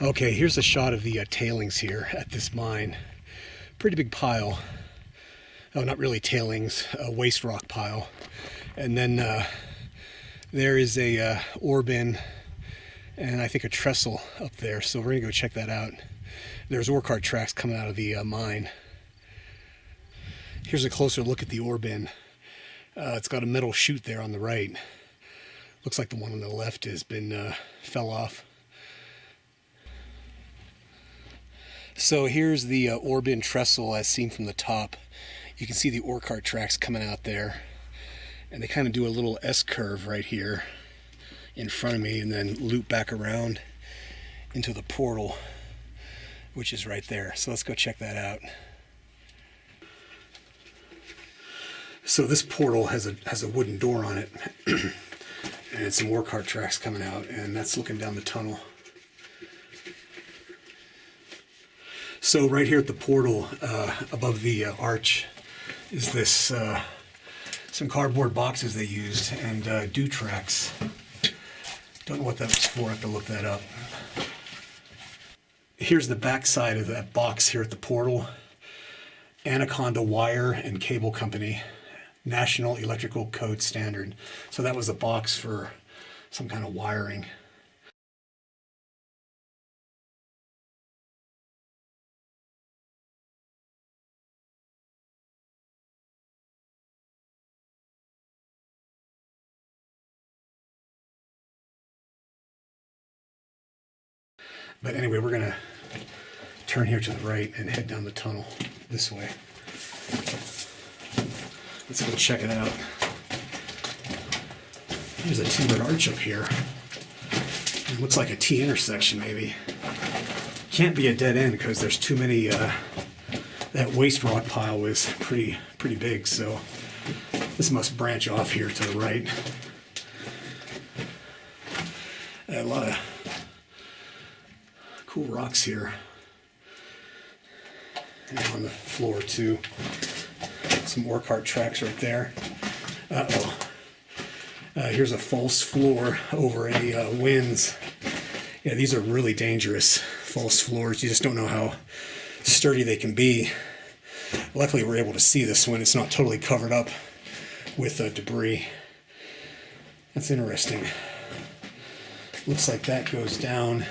Okay, here's a shot of the tailings here at this mine. Pretty big pile. Oh, not really tailings, a waste rock pile. And then there is a ore bin and I think a trestle up there. So we're gonna go check that out. There's ore cart tracks coming out of the mine. Here's a closer look at the ore bin. It's got a metal chute there on the right. Looks like the one on the left has been fell off. So here's the ore bin trestle as seen from the top. You can see the ore cart tracks coming out there, and they kind of do a little S-curve right here in front of me and then loop back around into the portal, which is right there. So let's go check that out. So this portal has a wooden door on it and some ore cart tracks coming out, and that's looking down the tunnel. So right here at the portal, above the arch, is this some cardboard boxes they used and dew tracks. Don't know what that was for. I have to look that up. Here's the back side of that box here at the portal. Anaconda Wire and Cable Company, National Electrical Code Standard. So that was a box for some kind of wiring. But anyway, we're gonna turn here to the right and head down the tunnel this way. Let's go check it out. There's a timbered arch up here. It looks like a T-intersection maybe. Can't be a dead end because there's too many, that waste rock pile was pretty big, so this must branch off here to the right. A lot of cool rocks here. And on the floor too. Some ore cart tracks right there. Here's a false floor over a winze. Yeah, these are really dangerous false floors. You just don't know how sturdy they can be. Luckily, we're able to see this one. It's not totally covered up with debris. That's interesting. Looks like that goes down,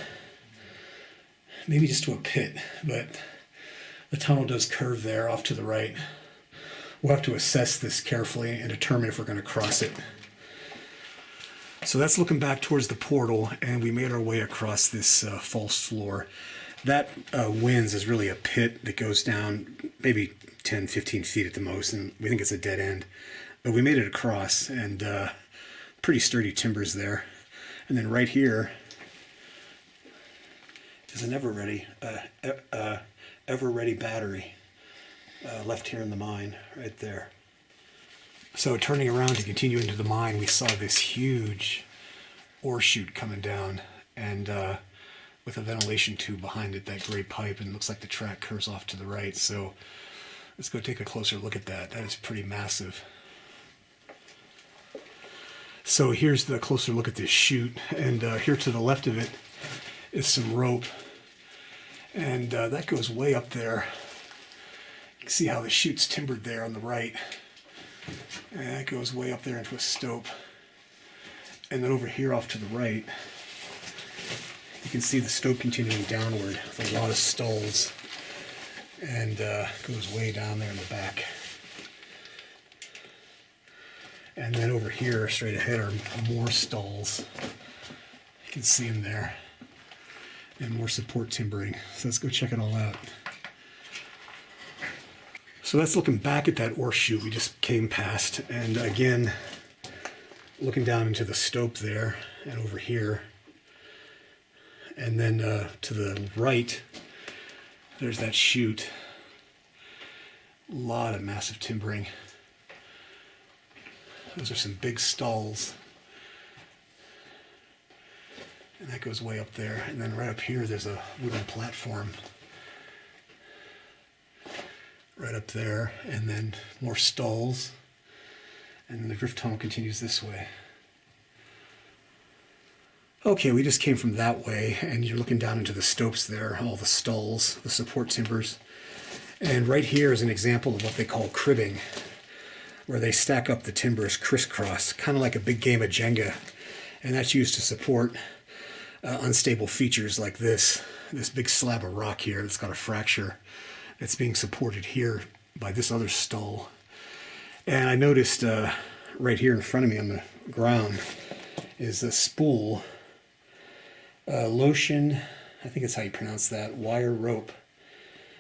maybe just to a pit, but the tunnel does curve there off to the right. We'll have to assess this carefully and determine if we're going to cross it. So that's looking back towards the portal, and we made our way across this false floor. That winze is really a pit that goes down maybe 10, 15 feet at the most, and we think it's a dead end. But we made it across, and pretty sturdy timbers there. And then right here is an ever-ready battery left here in the mine, right there. So turning around to continue into the mine, we saw this huge ore chute coming down, and with a ventilation tube behind it, that gray pipe, and it looks like the track curves off to the right. So let's go take a closer look at that. That is pretty massive. So here's the closer look at this chute, and here to the left of it is some rope, and that goes way up there. You can see how the chute's timbered there on the right, and that goes way up there into a stope. And then over here off to the right, you can see the stope continuing downward with a lot of stalls, and goes way down there in the back. And then over here, straight ahead, are more stalls. You can see them there. And more support timbering. So let's go check it all out. So that's looking back at that ore chute we just came past. And again, looking down into the stope there and over here. And then to the right, there's that chute. A lot of massive timbering. Those are some big stalls. And that goes way up there. And then right up here, there's a wooden platform. Right up there. And then more stalls. And then the drift tunnel continues this way. Okay, we just came from that way, and you're looking down into the stopes there, all the stalls, the support timbers. And right here is an example of what they call cribbing, where they stack up the timbers crisscross, kind of like a big game of Jenga. And that's used to support unstable features like this big slab of rock here that's got a fracture that's being supported here by this other stall. And I noticed right here in front of me on the ground is a spool, Lotion, I think that's how you pronounce that, wire rope.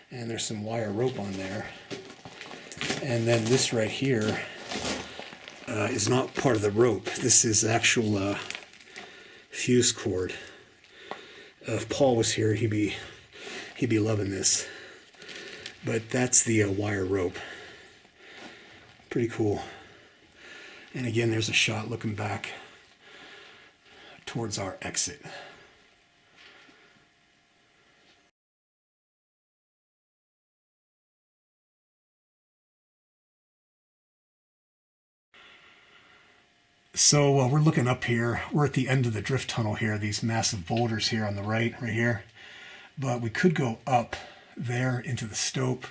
And there's some wire rope on there. And then this right here is not part of the rope. This is actual fuse cord. If Paul was here, he'd be loving this. But that's the wire rope. Pretty cool. And again, there's a shot looking back towards our exit. So we're looking up here. We're at the end of the drift tunnel here, these massive boulders here on the right here. But we could go up there into the stope